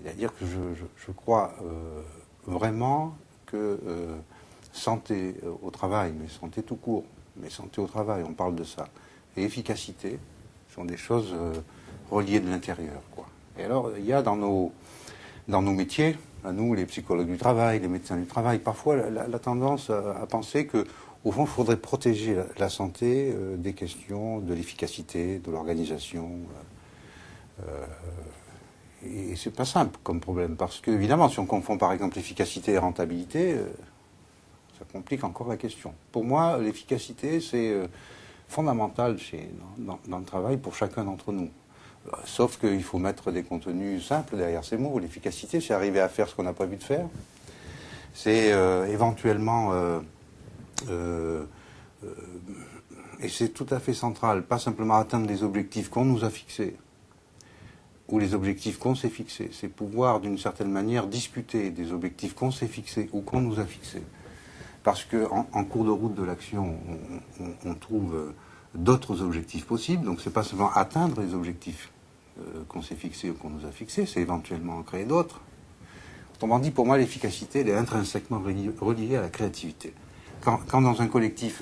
C'est-à-dire que je crois vraiment que santé au travail, mais santé tout court, mais santé au travail, on parle de ça, et efficacité sont des choses reliées de l'intérieur, quoi. Et alors, il y a dans nos métiers, à nous, les psychologues du travail, les médecins du travail, parfois la tendance à penser que, au fond, il faudrait protéger la santé des questions de l'efficacité, de l'organisation. Et c'est pas simple comme problème, parce que, évidemment, si on confond par exemple efficacité et rentabilité, ça complique encore la question. Pour moi, l'efficacité, c'est fondamental dans le travail pour chacun d'entre nous. Sauf qu'il faut mettre des contenus simples derrière ces mots. L'efficacité, c'est arriver à faire ce qu'on n'a pas envie de faire. C'est éventuellement, et c'est tout à fait central, pas simplement atteindre des objectifs qu'on nous a fixés, ou les objectifs qu'on s'est fixés. C'est pouvoir, d'une certaine manière, discuter des objectifs qu'on s'est fixés ou qu'on nous a fixés. Parce qu'en cours de route de l'action, on trouve d'autres objectifs possibles. Donc c'est pas seulement atteindre les objectifs qu'on s'est fixés ou qu'on nous a fixés, c'est éventuellement en créer d'autres. Autrement dit, pour moi, l'efficacité, elle est intrinsèquement reliée à la créativité. Quand dans un collectif,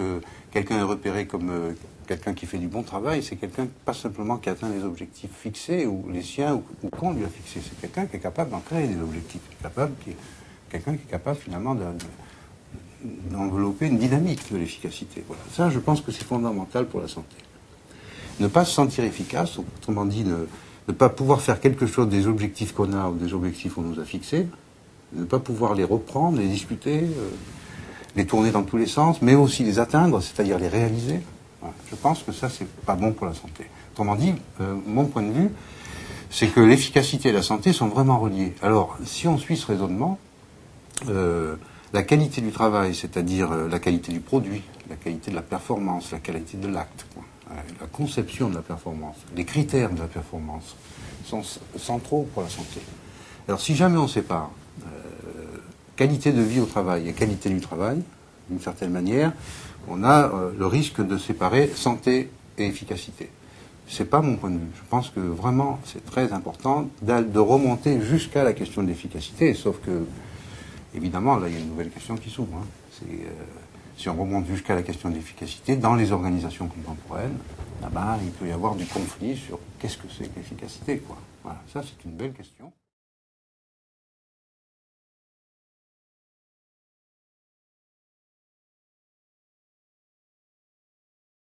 quelqu'un est repéré comme quelqu'un qui fait du bon travail, c'est quelqu'un pas simplement qui atteint les objectifs fixés, ou les siens, ou qu'on lui a fixés. C'est quelqu'un qui est capable d'en créer des objectifs. Quelqu'un qui est capable finalement d'envelopper une dynamique de l'efficacité. Voilà. Ça, je pense que c'est fondamental pour la santé. Ne pas se sentir efficace, autrement dit, ne pas pouvoir faire quelque chose des objectifs qu'on a ou des objectifs qu'on nous a fixés, ne pas pouvoir les reprendre, les discuter, les tourner dans tous les sens, mais aussi les atteindre, c'est-à-dire les réaliser. Voilà. Je pense que ça, c'est pas bon pour la santé. Autrement dit, mon point de vue, c'est que l'efficacité et la santé sont vraiment reliées. Alors, si on suit ce raisonnement, la qualité du travail, c'est-à-dire la qualité du produit, la qualité de la performance, la qualité de l'acte, la conception de la performance, les critères de la performance sont centraux pour la santé. Alors si jamais on sépare qualité de vie au travail et qualité du travail, d'une certaine manière, on a le risque de séparer santé et efficacité. C'est pas mon point de vue. Je pense que vraiment c'est très important de remonter jusqu'à la question de l'efficacité, sauf que évidemment, là, il y a une nouvelle question qui s'ouvre. Si on remonte jusqu'à la question de l'efficacité, dans les organisations contemporaines, il peut y avoir du conflit sur qu'est-ce que c'est que l'efficacité, quoi. Voilà, ça, c'est une belle question.